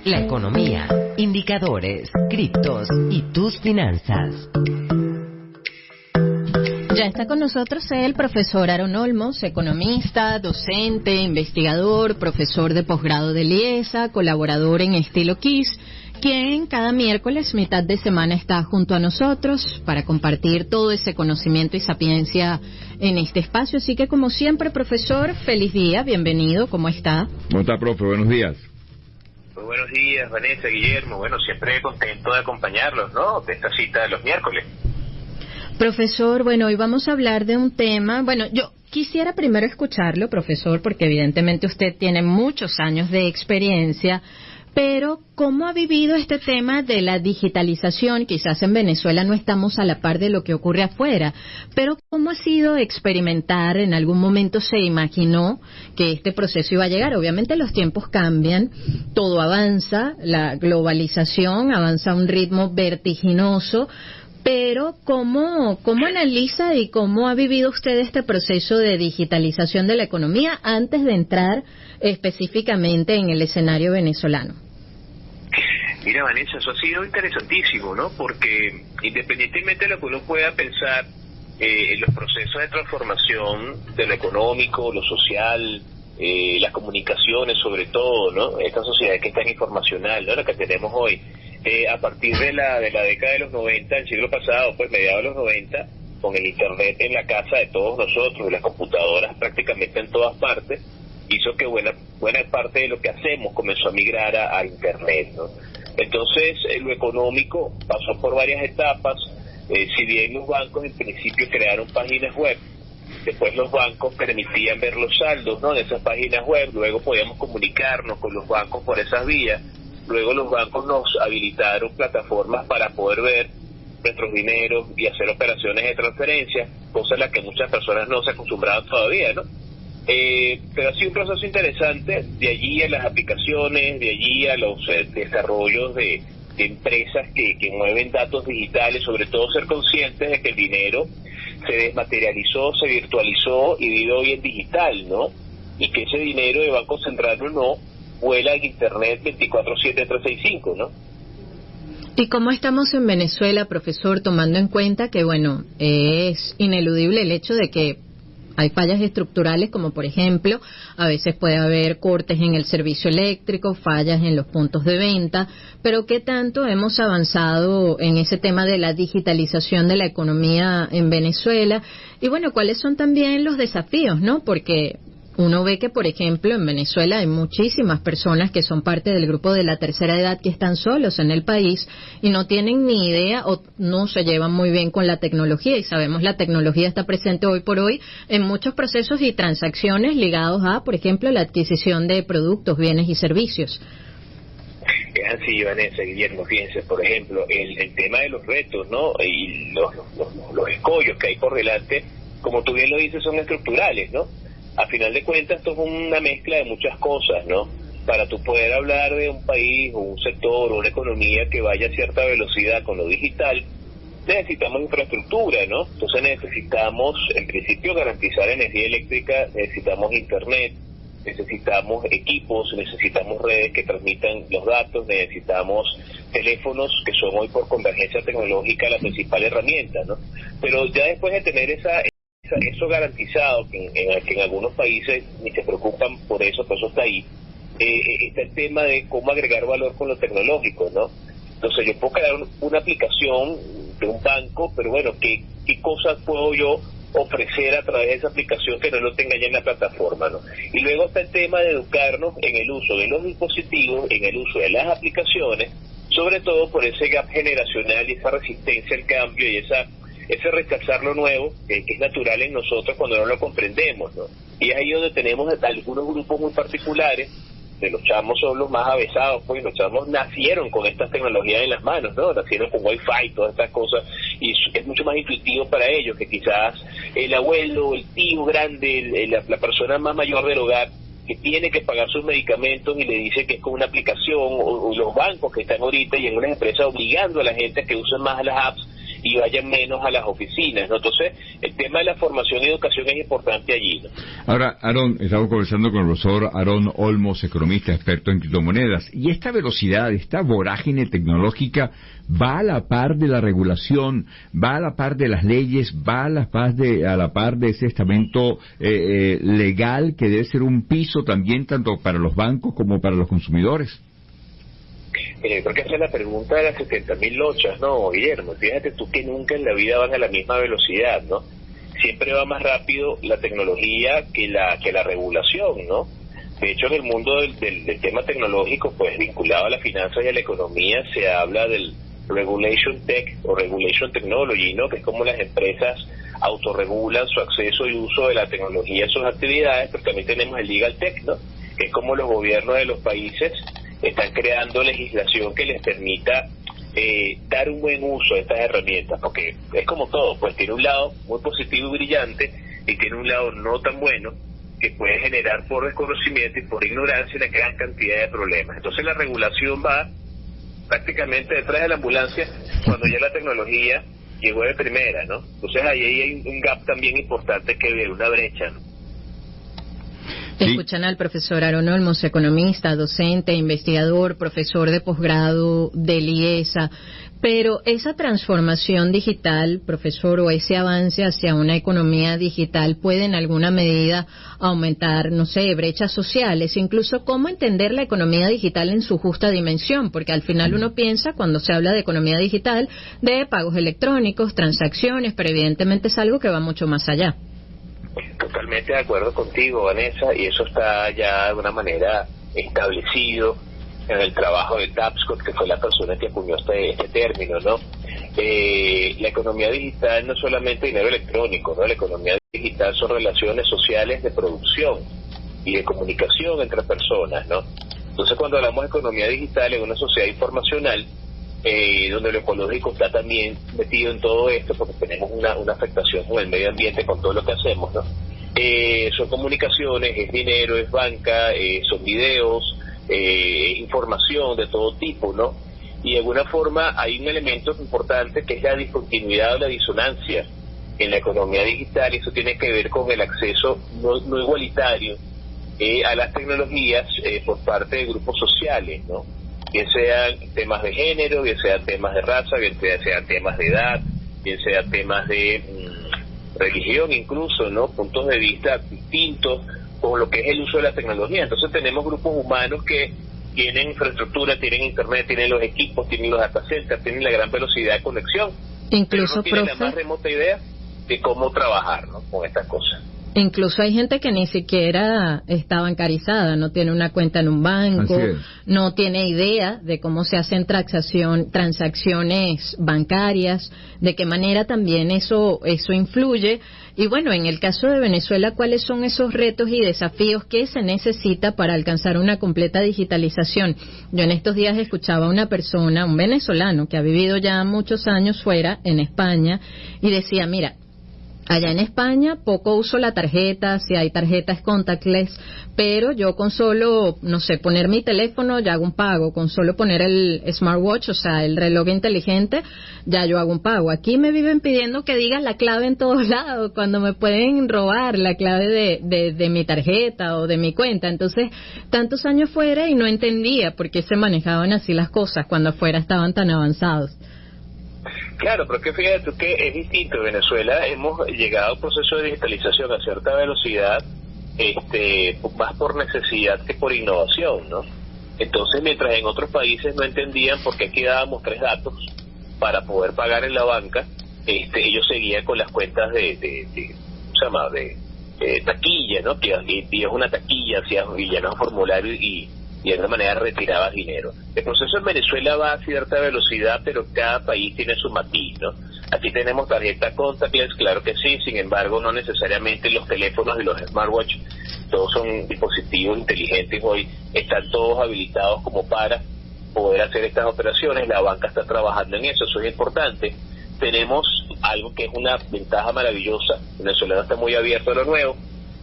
la economía, indicadores, criptos y tus finanzas. Ya está con nosotros el profesor Aaron Olmos, economista, docente, investigador, profesor de posgrado de IESA, colaborador en Estilo Kiss, quien cada miércoles, mitad de semana, está junto a nosotros para compartir todo ese conocimiento y sapiencia en este espacio. Así que, como siempre, profesor, feliz día, bienvenido, ¿cómo está? ¿Cómo está, profe? Buenos días. Muy buenos días, Vanessa, Guillermo. Bueno, siempre contento de acompañarlos, ¿no?, de esta cita de los miércoles. Profesor, bueno, hoy vamos a hablar de un tema, bueno, yo quisiera primero escucharlo, profesor, porque evidentemente usted tiene muchos años de experiencia, pero ¿cómo ha vivido este tema de la digitalización? Quizás en Venezuela no estamos a la par de lo que ocurre afuera, pero ¿cómo ha sido experimentar? ¿En algún momento se imaginó que este proceso iba a llegar? Obviamente los tiempos cambian, todo avanza, la globalización avanza a un ritmo vertiginoso, pero ¿cómo analiza y cómo ha vivido usted este proceso de digitalización de la economía antes de entrar específicamente en el escenario venezolano? Mira, Vanessa, eso ha sido interesantísimo, ¿no? Porque independientemente de lo que uno pueda pensar en los procesos de transformación de lo económico, lo social, las comunicaciones sobre todo, ¿no? Esta sociedad que es tan informacional, ¿no?, la que tenemos hoy. A partir de la década de los 90, del siglo pasado, pues mediados de los 90, con el internet en la casa de todos nosotros y las computadoras prácticamente en todas partes, hizo que buena parte de lo que hacemos comenzó a migrar a internet, ¿no? Entonces, lo económico pasó por varias etapas. Si bien los bancos en principio crearon páginas web, después los bancos permitían ver los saldos, ¿no?, de esas páginas web, luego podíamos comunicarnos con los bancos por esas vías. Luego los bancos nos habilitaron plataformas para poder ver nuestros dineros y hacer operaciones de transferencia, cosa a la que muchas personas no se acostumbraban todavía, ¿no? Pero ha sido un proceso interesante, de allí a las aplicaciones, de allí a los desarrollos de empresas que mueven datos digitales, sobre todo ser conscientes de que el dinero se desmaterializó, se virtualizó y vive hoy en digital, ¿no? Y que ese dinero de Banco Central o no vuela en internet 24/7/365, ¿no? ¿Y cómo estamos en Venezuela, profesor, tomando en cuenta que, bueno, es ineludible el hecho de que hay fallas estructurales, como por ejemplo, a veces puede haber cortes en el servicio eléctrico, fallas en los puntos de venta, pero qué tanto hemos avanzado en ese tema de la digitalización de la economía en Venezuela? Y bueno, ¿cuáles son también los desafíos, no? Porque uno ve que, por ejemplo, en Venezuela hay muchísimas personas que son parte del grupo de la tercera edad que están solos en el país y no tienen ni idea o no se llevan muy bien con la tecnología. Y sabemos la tecnología está presente hoy por hoy en muchos procesos y transacciones ligados a, por ejemplo, la adquisición de productos, bienes y servicios. Es así, Vanessa, Guillermo, fíjense, por ejemplo, el tema de los retos, ¿no?, y los escollos que hay por delante, como tú bien lo dices, son estructurales, ¿no? A final de cuentas, esto es una mezcla de muchas cosas, ¿no? Para tú poder hablar de un país o un sector o una economía que vaya a cierta velocidad con lo digital, necesitamos infraestructura, ¿no? Entonces necesitamos, en principio, garantizar energía eléctrica, necesitamos internet, necesitamos equipos, necesitamos redes que transmitan los datos, necesitamos teléfonos que son hoy por convergencia tecnológica la principal herramienta, ¿no? Pero ya después de tener eso garantizado, que en algunos países ni se preocupan por eso está ahí, está el tema de cómo agregar valor con lo tecnológico, ¿no? Entonces yo puedo crear una aplicación de un banco, pero bueno, ¿qué cosas puedo yo ofrecer a través de esa aplicación que no lo tenga ya en la plataforma, ¿no? Y luego está el tema de educarnos en el uso de los dispositivos, en el uso de las aplicaciones, sobre todo por ese gap generacional y esa resistencia al cambio y ese rechazar lo nuevo, que es natural en nosotros cuando no lo comprendemos, ¿no? Y es ahí donde tenemos algunos grupos muy particulares, de los chamos son los más avesados, pues los chamos nacieron con estas tecnologías en las manos, ¿no? Nacieron con Wi-Fi y todas estas cosas, y es mucho más intuitivo para ellos que quizás el abuelo, el tío grande, la persona más mayor del hogar, que tiene que pagar sus medicamentos y le dice que es con una aplicación, o los bancos que están ahorita y en unas empresas obligando a la gente a que use más las apps y vayan menos a las oficinas, ¿no? Entonces, el tema de la formación y educación es importante allí, ¿no? Ahora, Aarón, estamos conversando con el profesor Aarón Olmos, economista experto en criptomonedas, y esta velocidad, esta vorágine tecnológica va a la par de la regulación, va a la par de las leyes, va a la par de ese estamento legal que debe ser un piso también tanto para los bancos como para los consumidores. Creo que esa es la pregunta de las 70.000 lochas, ¿no, Guillermo? Fíjate tú que nunca en la vida van a la misma velocidad, ¿no? Siempre va más rápido la tecnología que la regulación, ¿no? De hecho, en el mundo del tema tecnológico, pues vinculado a las finanzas y a la economía, se habla del Regulation Tech o Regulation Technology, ¿no? Que es como las empresas autorregulan su acceso y uso de la tecnología en sus actividades, pero también tenemos el Legal Tech, ¿no? Que es como los gobiernos de los países están creando legislación que les permita dar un buen uso de estas herramientas, porque es como todo, pues tiene un lado muy positivo y brillante y tiene un lado no tan bueno que puede generar por desconocimiento y por ignorancia una gran cantidad de problemas. Entonces la regulación va prácticamente detrás de la ambulancia cuando ya la tecnología llegó de primera, ¿no? Entonces ahí hay un gap también importante que ver, una brecha, ¿no? Sí. Escuchan al profesor Aarón Olmos, economista, docente, investigador, profesor de posgrado del IESA. Pero esa transformación digital, profesor, o ese avance hacia una economía digital puede en alguna medida aumentar, no sé, brechas sociales, incluso cómo entender la economía digital en su justa dimensión, porque al final uno piensa, cuando se habla de economía digital, de pagos electrónicos, transacciones, pero evidentemente es algo que va mucho más allá. Totalmente de acuerdo contigo, Vanessa, y eso está ya de alguna manera establecido en el trabajo de Tapscott, que fue la persona que acuñó este término, ¿no? La economía digital no es solamente dinero electrónico, ¿no? La economía digital son relaciones sociales de producción y de comunicación entre personas, ¿no? Entonces, cuando hablamos de economía digital en una sociedad informacional, donde lo ecológico está también metido en todo esto, porque tenemos una afectación con el medio ambiente, con todo lo que hacemos, ¿no? Son comunicaciones, es dinero, es banca, son videos, información de todo tipo, ¿no? Y de alguna forma hay un elemento importante que es la discontinuidad o la disonancia en la economía digital, y eso tiene que ver con el acceso no igualitario a las tecnologías por parte de grupos sociales, ¿no? Bien sean temas de género, bien sean temas de raza, bien sean temas de edad, bien sean temas de religión incluso, ¿no? Puntos de vista distintos con lo que es el uso de la tecnología. Entonces tenemos grupos humanos que tienen infraestructura, tienen internet, tienen los equipos, tienen los data centers, tienen la gran velocidad de conexión, incluso, pero no tienen la más remota idea de cómo trabajar, ¿no? Con estas cosas. Incluso hay gente que ni siquiera está bancarizada, no tiene una cuenta en un banco, no tiene idea de cómo se hacen transacciones bancarias, de qué manera también eso influye. Y bueno, en el caso de Venezuela, ¿cuáles son esos retos y desafíos que se necesita para alcanzar una completa digitalización? Yo en estos días escuchaba a una persona, un venezolano que ha vivido ya muchos años fuera, en España, y decía, mira, allá en España poco uso la tarjeta, si hay tarjetas contactless, pero yo con solo, no sé, poner mi teléfono ya hago un pago, con solo poner el smartwatch, o sea, el reloj inteligente, ya yo hago un pago. Aquí me viven pidiendo que diga la clave en todos lados, cuando me pueden robar la clave de mi tarjeta o de mi cuenta. Entonces, tantos años fuera y no entendía por qué se manejaban así las cosas cuando afuera estaban tan avanzados. Claro, pero que fíjate tú que es distinto. En Venezuela hemos llegado a un proceso de digitalización a cierta velocidad, más por necesidad que por innovación, ¿no? Entonces, mientras en otros países no entendían por qué aquí dábamos 3 datos para poder pagar en la banca, ellos seguían con las cuentas ¿cómo se llama? De taquilla, ¿no? Que pides una taquilla, y llenas un formulario y de alguna manera retirabas dinero. El proceso en Venezuela va a cierta velocidad, pero cada país tiene su matiz, ¿no? Aquí tenemos tarjeta contactless, claro que sí, sin embargo no necesariamente los teléfonos y los smartwatch, todos son dispositivos inteligentes hoy, están todos habilitados como para poder hacer estas operaciones. La banca está trabajando en eso es importante. Tenemos algo que es una ventaja maravillosa, el venezolano está muy abierto a lo nuevo,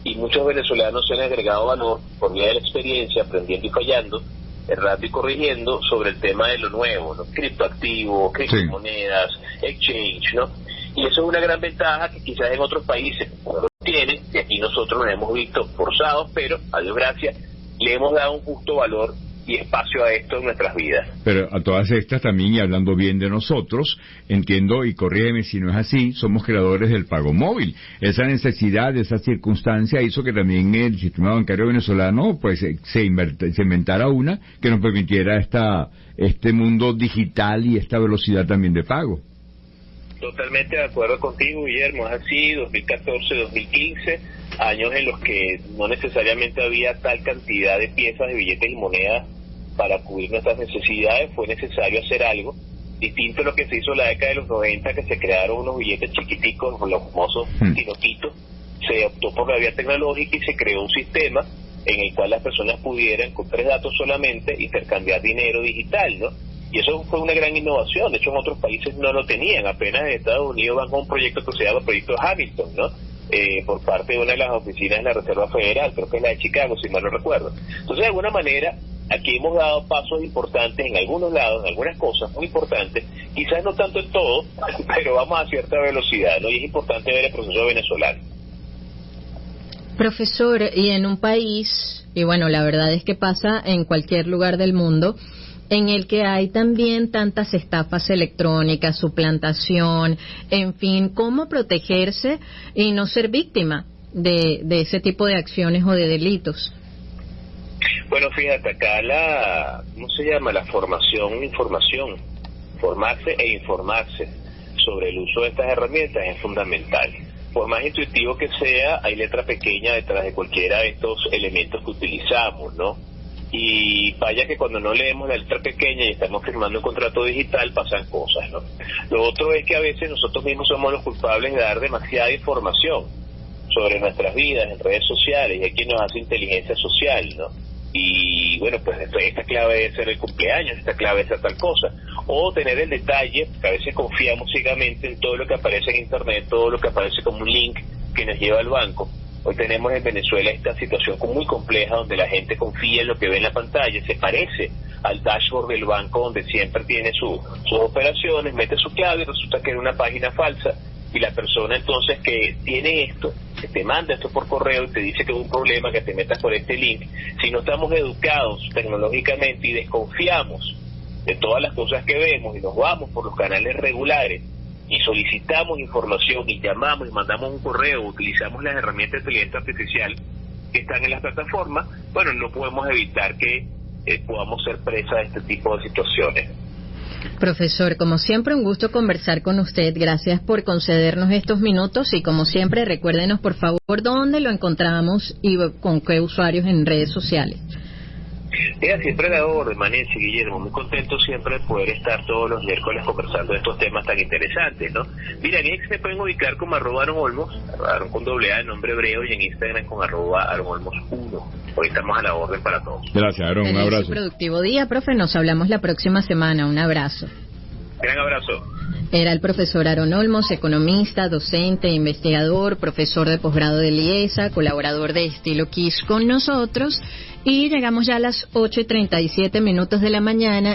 y muchos venezolanos se han agregado valor por vía de la experiencia, aprendiendo y fallando, errando y corrigiendo sobre el tema de lo nuevo, ¿no? Criptoactivos, criptomonedas, exchange, ¿no? Y eso es una gran ventaja que quizás en otros países no lo tienen, y aquí nosotros nos hemos visto forzados, pero a Dios gracias le hemos dado un justo valor y espacio a esto en nuestras vidas. Pero a todas estas también, y hablando bien de nosotros, entiendo, y corrígeme si no es así, somos creadores del pago móvil. Esa necesidad, esa circunstancia hizo que también el sistema bancario venezolano pues se inventara una que nos permitiera este mundo digital y esta velocidad también de pago. Totalmente de acuerdo contigo, Guillermo. Es así, 2014, 2015, años en los que no necesariamente había tal cantidad de piezas de billetes y monedas para cubrir nuestras necesidades. Fue necesario hacer algo distinto a lo que se hizo en la década de los 90, que se crearon unos billetes chiquiticos, los famosos tinotitos. Se optó por la vía tecnológica y se creó un sistema en el cual las personas pudieran, con 3 datos solamente, intercambiar dinero digital, ¿no? Y eso fue una gran innovación. De hecho, en otros países no lo tenían. Apenas en Estados Unidos van con un proyecto que se llama Proyecto Hamilton, ¿no? Por parte de una de las oficinas de la Reserva Federal, creo que es la de Chicago, si mal no recuerdo. Entonces, de alguna manera, aquí hemos dado pasos importantes en algunos lados, en algunas cosas muy importantes, quizás no tanto en todo, pero vamos a cierta velocidad, ¿no? Y es importante ver el proceso venezolano. Profesor, y en un país, y bueno, la verdad es que pasa en cualquier lugar del mundo, en el que hay también tantas estafas electrónicas, suplantación, en fin, ¿cómo protegerse y no ser víctima de ese tipo de acciones o de delitos? Bueno, fíjate, acá ¿cómo se llama? La información, formarse e informarse sobre el uso de estas herramientas es fundamental. Por más intuitivo que sea, hay letra pequeña detrás de cualquiera de estos elementos que utilizamos, ¿no? Y vaya que cuando no leemos la letra pequeña y estamos firmando un contrato digital pasan cosas, ¿no? Lo otro es que a veces nosotros mismos somos los culpables de dar demasiada información sobre nuestras vidas en redes sociales, y hay quien nos hace inteligencia social, ¿no? Y bueno, pues esta clave debe ser el cumpleaños, esta clave debe ser tal cosa, o tener el detalle, que a veces confiamos ciegamente en todo lo que aparece en internet, todo lo que aparece como un link que nos lleva al banco. Hoy tenemos en Venezuela esta situación muy compleja donde la gente confía en lo que ve en la pantalla, se parece al dashboard del banco donde siempre tiene sus operaciones, mete su clave y resulta que era una página falsa, y la persona entonces que tiene esto, que te manda esto por correo y te dice que es un problema que te metas por este link, si no estamos educados tecnológicamente y desconfiamos de todas las cosas que vemos y nos vamos por los canales regulares, y solicitamos información y llamamos y mandamos un correo, utilizamos las herramientas de inteligencia artificial que están en las plataformas, bueno, no podemos evitar que podamos ser presa de este tipo de situaciones. Profesor, como siempre, un gusto conversar con usted. Gracias por concedernos estos minutos y, como siempre, recuérdenos, por favor, dónde lo encontramos y con qué usuarios en redes sociales. Mira, siempre la orden, Manense, Guillermo, muy contento siempre de poder estar todos los miércoles conversando de estos temas tan interesantes, ¿no? Mira, en X me pueden ubicar como @AaronOlmos, Aaron con doble A, de nombre hebreo, y en Instagram con @AaronOlmos1. Hoy estamos a la orden para todos. Gracias, Aaron, un abrazo. Feliz y productivo día, profe, nos hablamos la próxima semana, un abrazo. Gran abrazo. Era el profesor Aaron Olmos, economista, docente, investigador, profesor de posgrado de IESA, colaborador de Estilo Kiss con nosotros, y llegamos ya a las 8:37 de la mañana.